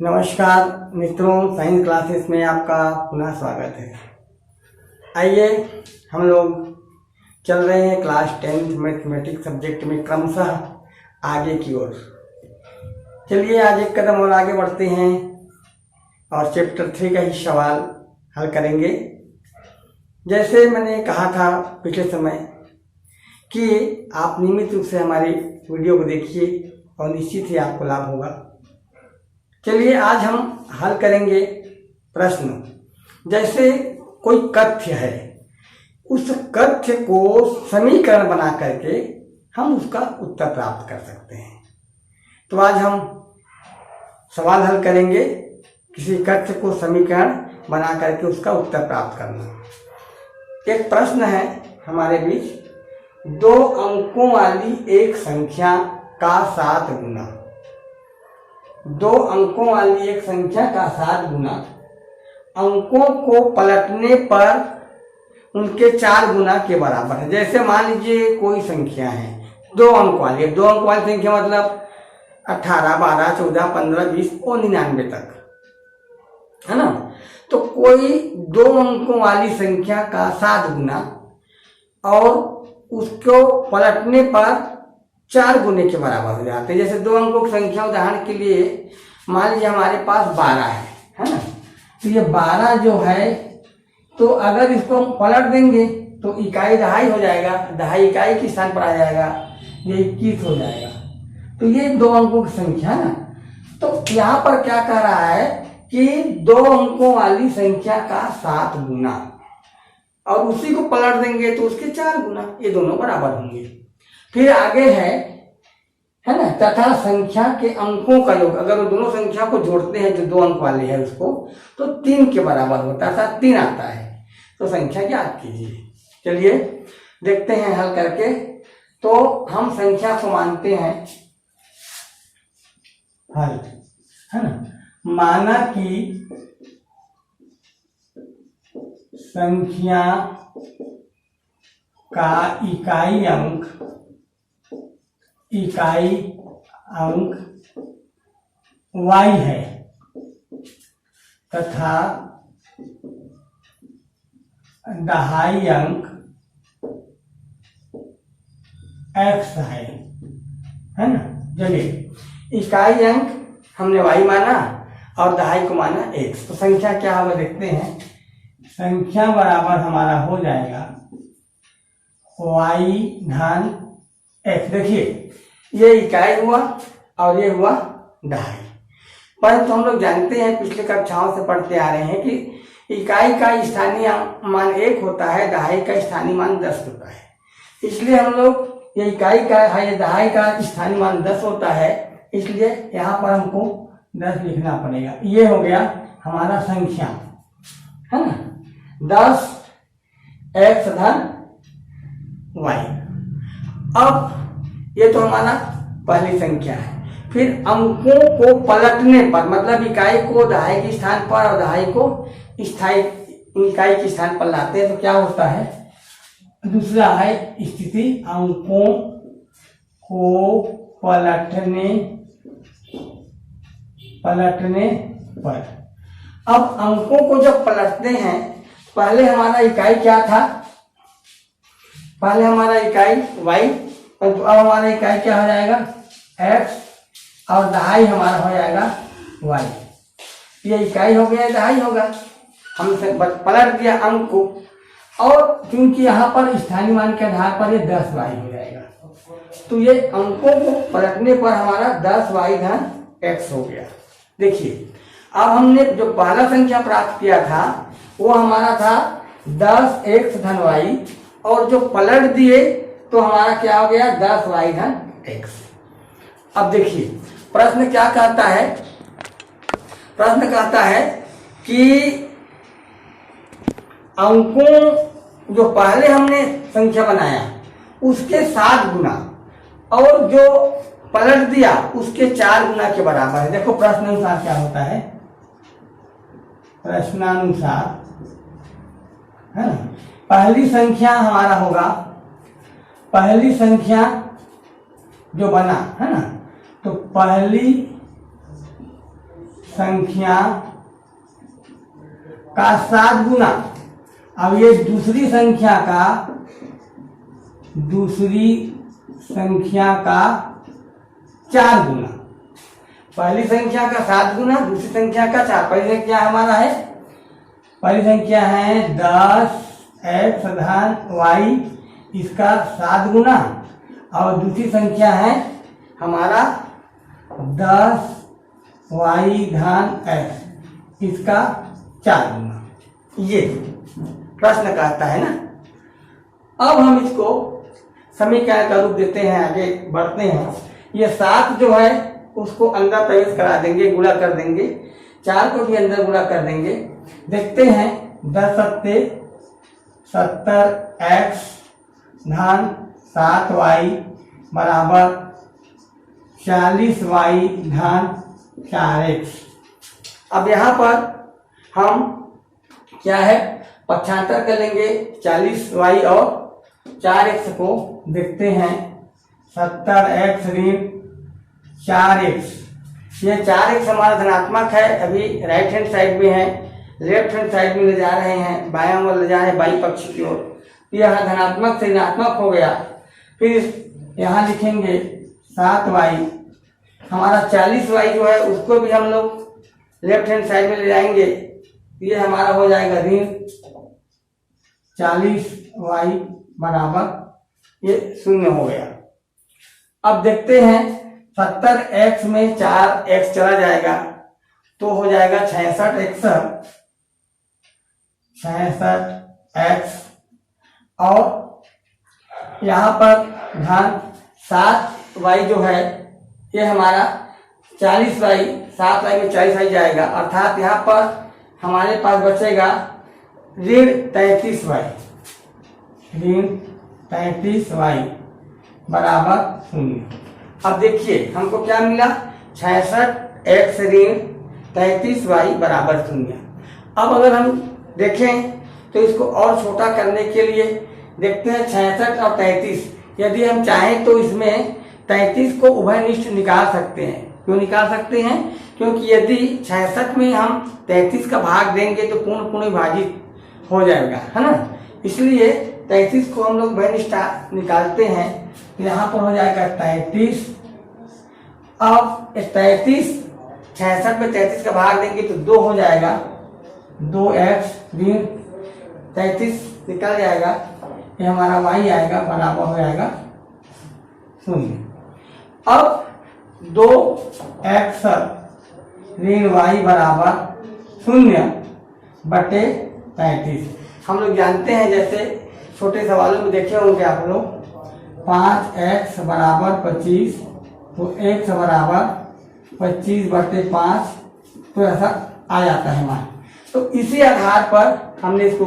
नमस्कार मित्रों, science classes में आपका पुनः स्वागत है। आइए हम लोग चल रहे हैं क्लास 10th मैथमेटिक्स सब्जेक्ट में क्रमशः आगे की ओर। चलिए आज एक कदम और आगे बढ़ते हैं और चैप्टर 3 का ही सवाल हल करेंगे। जैसे मैंने कहा था पिछले समय कि आप नियमित रूप से हमारी वीडियो को देखिए और निश्चित ही आपको लाभ होगा। चलिए आज हम हल करेंगे प्रश्न। जैसे कोई कथ्य है, उस कथ्य को समीकरण बना करके हम उसका उत्तर प्राप्त कर सकते हैं। तो आज हम सवाल हल करेंगे, किसी कथ्य को समीकरण बना करके उसका उत्तर प्राप्त करना। एक प्रश्न है हमारे बीच, 2 अंकों वाली एक संख्या का 7 गुना। 2 अंकों वाली एक संख्या का 7 गुना अंकों को पलटने पर उनके 4 गुना के बराबर है। जैसे मान लीजिए कोई संख्या है 2 अंक वाली, 2 अंक वाली संख्या मतलब 18, 12, 14, 15, 20 और 99 तक, है ना। तो कोई 2 अंकों वाली संख्या का 7 गुना और उसको पलटने पर 4 गुने के बराबर हो जाते हैं। जैसे 2 अंकों की संख्या, उदाहरण के लिए मान लीजिए हमारे पास 12 है ना। तो ये 12 जो है, तो अगर इसको हम पलट देंगे तो इकाई दहाई हो जाएगा, दहाई इकाई के स्थान पर आ जाएगा, ये 21 हो जाएगा। तो ये 2 अंकों की संख्या ना। तो यहाँ पर क्या कह रहा है कि 2 अंकों वाली संख्या का 7 गुना और उसी को पलट देंगे तो उसके 4 गुना, ये दोनों बराबर होंगे। फिर आगे है ना, तथा संख्या के अंकों का योग, अगर वो दोनों संख्या को जोड़ते हैं जो 2 अंक वाले हैं उसको, तो 3 के बराबर होता है, 3 आता है। तो संख्या ज्ञात कीजिए। चलिए देखते हैं हल करके। तो हम संख्या को मानते हैं हल, है ना। माना कि संख्या का इकाई अंक y है तथा दहाई अंक x है ना। चलिए इकाई अंक हमने y माना और दहाई को माना x। तो संख्या क्या होगा देखते हैं। संख्या बराबर हमारा हो जाएगा y धन x। देखिए ये इकाई हुआ और ये हुआ दहाई। परंतु हम लोग जानते हैं, पिछले कक्षाओं से पढ़ते आ रहे हैं कि इकाई का स्थानीय मान 1 होता है, दहाई का स्थानीय मान 10 होता है। इसलिए हम लोग ये इकाई का है, ये दहाई का स्थानीय मान 10 होता है, इसलिए यहाँ पर हमको 10 लिखना पड़ेगा। ये हो गया हमारा संख्या, है ना, 10 x धन y। अब ये तो हमारा पहली संख्या है। फिर अंकों को पलटने पर, मतलब इकाई को दहाई के स्थान पर और दहाई को स्थायी इकाई के स्थान पर लाते हैं तो क्या होता है। दूसरा है स्थिति अंकों को पलटने पर। अब अंकों को जब पलटते हैं, पहले हमारा इकाई क्या था, पहले हमारा इकाई y, तो अब हमारा इकाई क्या हो जाएगा x और दहाई हमारा हो जाएगा y। ये इकाई हो गया, दहाई होगा, हमने पलट दिया अंक को, और क्योंकि यहाँ पर स्थानीय मान के आधार पर ये 10y हो जाएगा, तो ये अंकों को पलटने पर हमारा 10y धन x हो गया। देखिए अब हमने जो पहला संख्या प्राप्त किया था वो हमारा था 10x धन y, और जो पलट दिए तो हमारा क्या हो गया 10y धन x। अब देखिए प्रश्न क्या कहता है। प्रश्न कहता है कि अंकों जो पहले हमने संख्या बनाया उसके 7 गुना और जो पलट दिया उसके 4 गुना के बराबर है। देखो प्रश्नानुसार क्या होता है, प्रश्नानुसार, है ना। पहली संख्या हमारा होगा, पहली संख्या जो बना, है ना, तो पहली संख्या का 7 गुना। अब ये दूसरी संख्या का 4 गुना। पहली संख्या का 7 गुना, दूसरी संख्या का 4। पहली संख्या हमारा है, पहली संख्या है 10x धन y, इसका 7 गुना। और दूसरी संख्या है हमारा 10y धन x, इसका 4 गुना। ये प्रश्न कहता है ना। अब हम इसको समीकरण का रूप देते हैं, आगे बढ़ते हैं। ये 7 जो है उसको अंदर प्रवेश करा देंगे, गुणा कर देंगे। 4 को भी अंदर गुणा कर देंगे। देखते हैं 10 सत्ते 70x धन 7y बराबर 40y धन 4x। अब यहाँ पर हम क्या है, पक्षांतर कर लेंगे 40y और 4x को। देखते हैं 70x ऋण 4x। ये 4x हमारा धनात्मक है, अभी राइट हैंड साइड में है, लेफ्ट हैंड साइड में ले जा रहे हैं, बायां ओर ले जा रहे हैं, बाई पक्ष की ओर। यह धनात्मक से ऋणात्मक हो गया। फिर यहाँ लिखेंगे 7y। हमारा 40y जो है उसको भी हम लोग लेफ्ट हैंड साइड में ले जाएंगे। ये हमारा हो जाएगा ऋण 40y बराबर ये 0 हो गया। अब देखते हैं 70x में 4x चला जाएगा तो हो जाएगा 66x और यहाँ पर धन 7y जो है ये हमारा 40y, 7y में 40y जाएगा, अर्थात यहाँ पर हमारे पास बचेगा ऋण 33y। ऋण 33y बराबर 0। अब देखिए हमको क्या मिला, 66x ऋण 33y बराबर 0। अब अगर हम देखें तो इसको और छोटा करने के लिए देखते हैं 66 और 33। यदि हम चाहें तो इसमें 33 को उभयनिष्ठ निकाल सकते हैं। क्यों निकाल सकते हैं? क्योंकि यदि 66 में हम 33 का भाग देंगे तो पूर्ण विभाजित हो जाएगा, है ना। इसलिए 33 को हम लोग उभयनिष्ठ निकालते हैं, यहाँ पर हो जाएगा 33। अब 33 66 में 33 का भाग देंगे तो 2 हो जाएगा, 2x ऋण 33 निकल जाएगा, ये हमारा y आएगा, बराबर हो जाएगा 0। अब 2x ऋण y बराबर 0 बटे 33। हम लोग जानते हैं, जैसे छोटे सवालों में देखे होंगे आप लोग, 5x बराबर 25 तो x बराबर 25 बटे 5, तो ऐसा आ जाता है मान। तो इसी आधार पर हमने इसको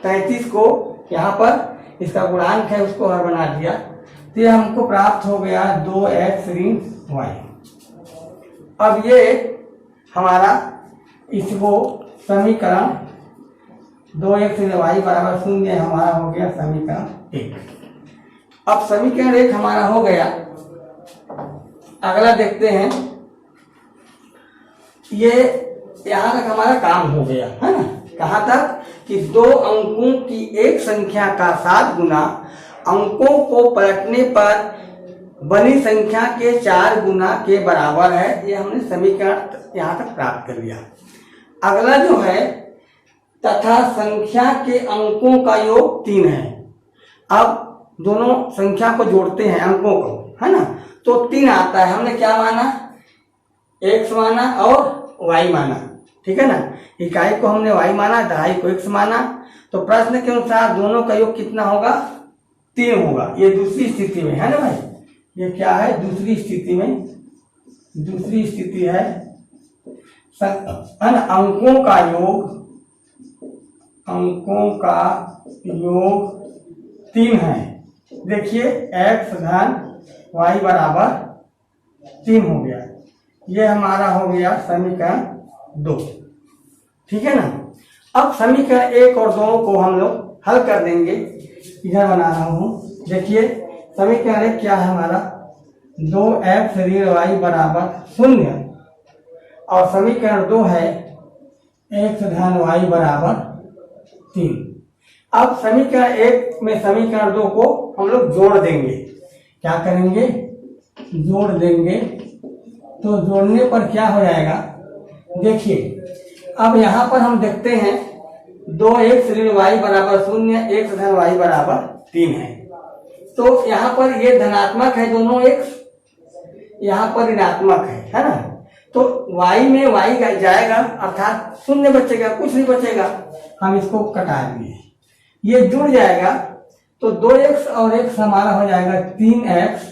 33 को यहाँ पर इसका गुणांक है उसको हर बना दिया, तो ये हमको प्राप्त हो गया 2x ऋण y। अब ये हमारा इसको समीकरण 2x ऋण y बराबर 0 हमारा हो गया समीकरण 1। अब समीकरण 1 हमारा हो गया। अगला देखते हैं, ये यहाँ तक हमारा काम हो गया, है ना। कहाँ तक कि 2 अंकों की एक संख्या का 7 गुना अंकों को पलटने पर बनी संख्या के 4 गुना के बराबर है। ये हमने समीकरण यहाँ तक प्राप्त कर लिया। अगला जो है, तथा संख्या के अंकों का योग 3 है। अब दोनों संख्या को जोड़ते हैं, अंकों को, है ना, तो 3 आता है। हमने क्या माना, x माना और y माना, ठीक है ना। इकाई को हमने y माना, दहाई को x माना, तो प्रश्न के अनुसार दोनों का योग कितना होगा, 3 होगा। ये दूसरी स्थिति में है ना भाई, ये क्या है, दूसरी स्थिति में, दूसरी स्थिति है अंकों का योग, अंकों का योग 3 है। देखिए x धन y बराबर 3 हो गया। ये हमारा हो गया समीकरण 2, ठीक है ना। अब समीकरण 1 और 2 को हम लोग हल कर देंगे। इधर बना रहा हूं, देखिए समीकरण 1 क्या है हमारा, 2x ऋण y बराबर 0 और समीकरण 2 है x धन y बराबर 3। अब समीकरण 1 में समीकरण 2 को हम लोग जोड़ देंगे। क्या करेंगे? जोड़ देंगे। तो जोड़ने पर क्या हो जाएगा? देखिए, अब यहाँ पर हम देखते हैं 2x ऋण y बराबर 0, x धन y बराबर 3 है। तो यहाँ पर ये धनात्मक है दोनों x, यहाँ पर ऋणात्मक है ना। तो y में y जाएगा अर्थात 0 बचेगा, कुछ नहीं बचेगा। हम इसको कटा दिए, ये जुड़ जाएगा। तो 2x और x हमारा हो जाएगा 3x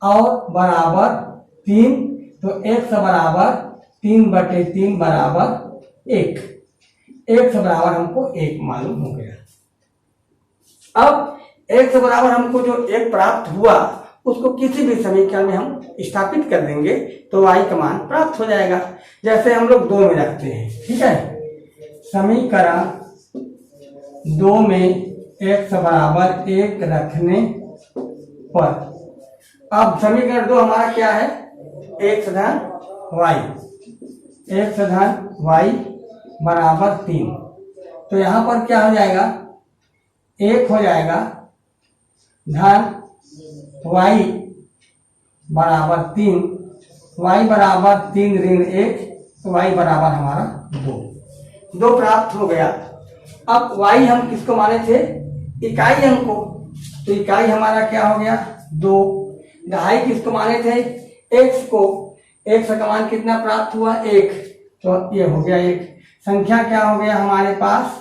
और बराबर 3। तो x बराबर 3/3 बराबर 1। x बराबर हमको 1 मालूम हो गया। अब x बराबर हमको जो 1 प्राप्त हुआ उसको किसी भी समीकरण में हम स्थापित कर देंगे तो y का मान प्राप्त हो जाएगा। जैसे हम लोग 2 में रखते हैं, ठीक है। समीकरण 2 में x बराबर 1 रखने पर अब समीकरण 2 हमारा क्या है? x धन y, x धन y बराबर 3। तो यहाँ पर क्या हो जाएगा? 1 हो जाएगा धन y बराबर 3, y बराबर 3 ऋण 1, तो y बराबर हमारा 2 प्राप्त हो गया। अब y हम किसको माने थे? इकाई अंक को। तो इकाई हमारा क्या हो गया? 2। दहाई किसको माने थे? x को। x का मान कितना प्राप्त हुआ? 1। तो ये हो गया 1। संख्या क्या हो गया हमारे पास?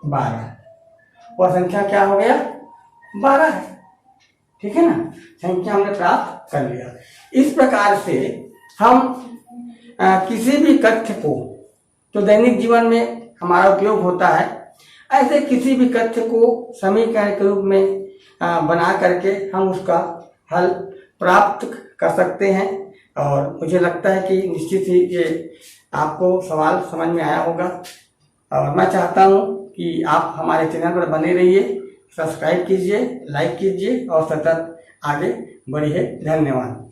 12। और संख्या क्या हो गया? 12 है, ठीक है ना। संख्या हमने प्राप्त कर लिया। इस प्रकार से हम किसी भी तथ्य को जो दैनिक जीवन में हमारा उपयोग होता है, ऐसे किसी भी तथ्य को समीकरण के रूप में बना करके हम उसका हल प्राप्त कर सकते हैं। और मुझे लगता है कि निश्चित ही ये आपको सवाल समझ में आया होगा। और मैं चाहता हूँ कि आप हमारे चैनल पर बने रहिए, सब्सक्राइब कीजिए, लाइक कीजिए और सतत आगे बढ़िए। धन्यवाद।